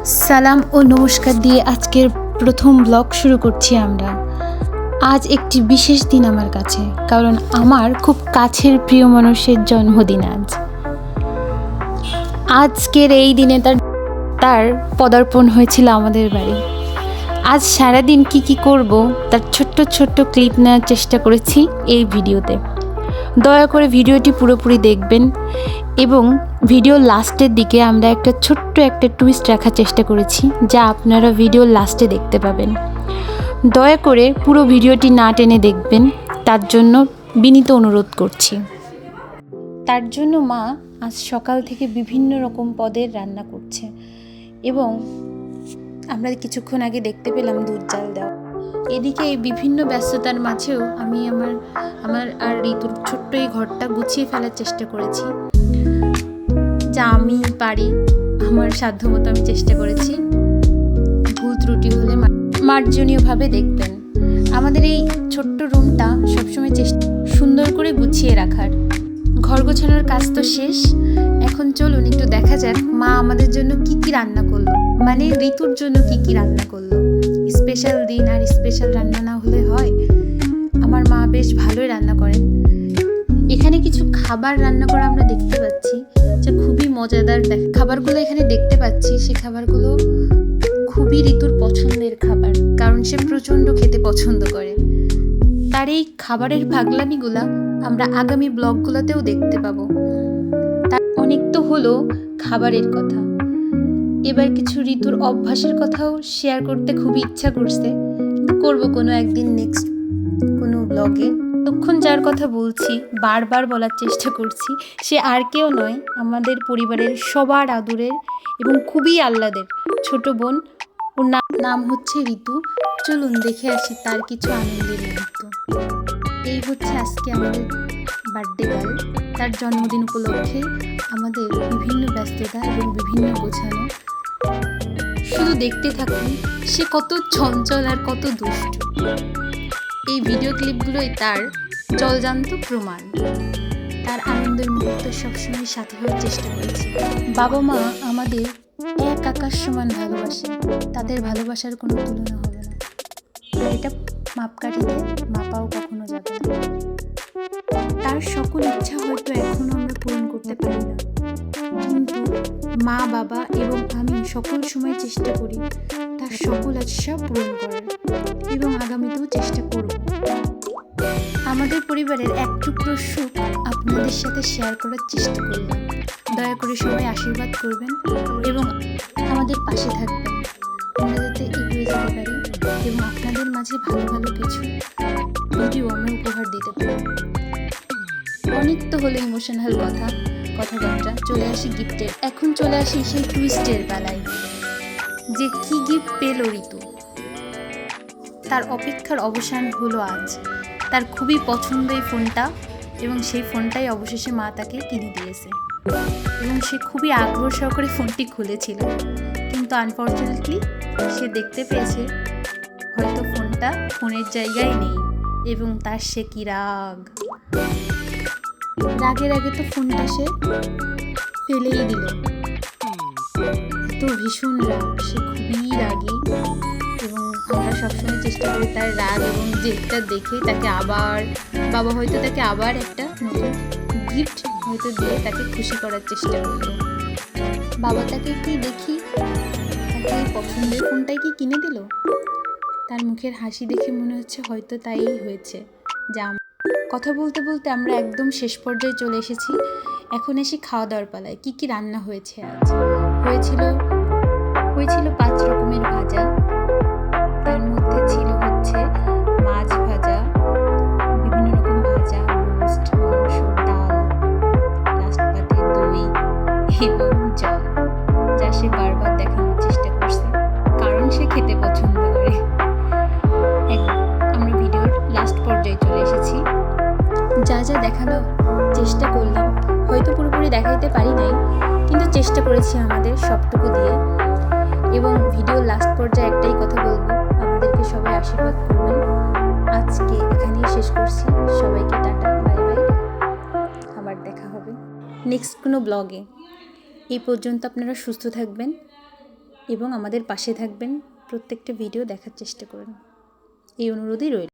সালাম ও নমস্কার দিয়ে আজকের প্রথম ব্লগ শুরু করছি আমরা। আজ একটি বিশেষ দিন আমার কাছে, কারণ আমার খুব কাছের প্রিয় মানুষের জন্মদিন আজ। আজকের এই দিনে তার পদার্পণ হয়েছিল আমাদের বাড়ি। আজ সারাদিন কি করব তার ছোট্ট ছোট্ট ক্লিপ নেওয়ার চেষ্টা করেছি এই ভিডিওতে। দয়া করে ভিডিওটি পুরোপুরি দেখবেন এবং ভিডিওর লাস্টের দিকে আমরা ছোট্ট একটা টুইস্ট রাখার চেষ্টা করেছি, যা আপনারা ভিডিওর লাস্টে দেখতে পাবেন। দয়া করে পুরো ভিডিওটি না টেনে দেখবেন, তার জন্য বিনীত অনুরোধ করছি। তার জন্য মা আজ সকাল থেকে বিভিন্ন রকম পদের রান্না করছে এবং আমরা কিছুক্ষণ আগে দেখতে পেলাম দুধ জাল দেওয়া। এদিকে এই বিভিন্ন ব্যস্ততার মাঝেও আমি আমার আর ঋতুর ছোট্ট এই ঘরটা গুছিয়ে ফেলার চেষ্টা করেছি, যা আমি পারি। আমার সাধ্যমতো আমি চেষ্টা করেছি। ভুল ত্রুটি হলে মার্জনীয়ভাবে দেখবেন। আমাদের এই ছোট্ট রুমটা সবসময় সুন্দর করে গুছিয়ে রাখার। ঘর গোছানোর কাজ তো শেষ, এখন চলুন একটু দেখা যাক মা আমাদের জন্য কি রান্না করলো, মানে ঋতুর জন্য কি রান্না করলো। স্পেশাল দিন আর স্পেশাল রান্না না হলে হয়? আমার মা বেশ ভালোই রান্না করেন। এখানে কিছু খাবার রান্না করা আমরা দেখতে পাচ্ছি, যা খুবই মজাদার। খাবারগুলো এখানে দেখতে পাচ্ছি, সে খাবারগুলো খুবই ঋতুর পছন্দের খাবার, কারণ সে প্রচণ্ড খেতে পছন্দ করে। তার এই খাবারের পাগলামিগুলা আমরা আগামী ব্লগগুলোতেও দেখতে পাবো। তার অনেক তো হলো খাবারের কথা, এবার কিছু ঋতুর অভ্যাসের কথাও শেয়ার করতে খুবই ইচ্ছা করছে, কিন্তু করবো কোনো একদিন, নেক্সট কোনো ব্লগে। তখন যার কথা বলছি, বারবার বলার চেষ্টা করছি, সে আর কেউ নয়, আমাদের পরিবারের সবার আদরের এবং খুবই আহ্লাদের ছোট বোন। ওর নাম হচ্ছে ঋতু। চলুন দেখে আসি তার কিছু আনন্দের মুহূর্ত। এই হচ্ছে আজকে আমাদের বার্থডে গার্ল। তার জন্মদিন উপলক্ষে আমাদের বিভিন্ন ব্যস্ততা এবং বিভিন্ন গোছানো। শুধু দেখতে থাকুন সে কত চঞ্চল আর কত দুষ্ট। এই ভিডিও ক্লিপগুলোই তার জলজান্ত প্রমাণ। তার আনন্দের মুহূর্ত সবসময় সাথে হওয়ার চেষ্টা করেছি। বাবা মা আমাদের এক আকাশ সমান ভালোবাসে, তাদের ভালোবাসার কোনো তুলনা হবে না। এটা মাপকাঠিতে মাপাও কখনো যাবে না। তার সকল ইচ্ছা হয়তো এখনো আমরা পূরণ করতে পারি না, কিন্তু মা বাবা এবং আমি সকল সময় চেষ্টা করি তার সকল আশা পূরণ করার, এবং আগামীতেও চেষ্টা করব। আমাদের পরিবারের এক টুকরো সুখ আপনাদের সাথে শেয়ার করার চেষ্টা করলাম। দয়া করে সবাই আশীর্বাদ করবেন এবং আমাদের পাশে থাকবেন, আমরা যাতে এগিয়ে যেতে পারি এবং আপনাদের মাঝে ভালো ভালো কিছু ভিডিও আমরা উপহার দিতে পারি। অনেক তো হলো ইমোশনাল কথাবার্তা। চলে আসি গিফটের। এখন চলে আসি সেই টুইস্টের বেলায়, যে কি গিফট পেল ঋতু। তার অপেক্ষার অবসান হলো আজ। তার খুবই পছন্দ এই ফোনটা, এবং সেই ফোনটাই অবশেষে মা তাকে কিনে দিয়েছে, এবং সে খুবই আগ্রহ সহকারে ফোনটি খুলেছিল, কিন্তু আনফর্চুনেটলি সে দেখতে পেয়েছে হয়তো ফোনটা ফোনের জায়গায় নেই, এবং তার সে কি রাগের আগে তো ফোনটা সে ফেলেই দিল। তো ভীষণ রাগ, সে খুবই রাগী, এবং আমরা সবসময় চেষ্টা করি তার রাগ এবং জেদটা দেখে তাকে বাবা হয়তো তাকে আবার একটা নতুন গিফট হয়তো দিয়ে তাকে খুশি করার চেষ্টা করলো। বাবা তাকে কি দেখি তাকে পছন্দের ফোনটাই কি কিনে দিল। তার মুখের হাসি দেখে মনে হচ্ছে হয়তো তাই হয়েছে। যা কথা বলতে বলতে আমরা একদম শেষ পর্যায়ে চলে এসেছি। এখন এসে খাওয়া দাওয়ার পালায়। কি রান্না হয়েছে আজ? হয়েছিল 5 রকমের ভাজা। তার মধ্যে ছিল হচ্ছে মাছ ভাজা, বিভিন্ন রকম ভাজা, রোস্ট, মাংস, ডাল, লাস্ট পাতে দই এবং জল, যা সে বারবার দেখানোর চেষ্টা করছে, কারণ সে খেতে পছন্দ করে। আমরা ভিডিওর লাস্ট পর্যায়ে চলে এসেছি। যা দেখানোর চেষ্টা করলাম, হয়তো পুরোপুরি দেখাইতে পারি নাই, কিন্তু চেষ্টা করেছি আমাদের সবটুকু দিয়ে। এবং ভিডিওর লাস্ট পর্যায়ে একটাই কথা বলবো, আমাদেরকে সবাই আশীর্বাদ করবেন। আজকে এখানেই শেষ করছি। সবাইকে টাটা, বাই বাই। আবার দেখা হবে নেক্সট কোনো ব্লগে। এই পর্যন্ত আপনারা সুস্থ থাকবেন এবং আমাদের পাশে থাকবেন, প্রত্যেকটা ভিডিও দেখার চেষ্টা করুন, এই অনুরোধই রইল।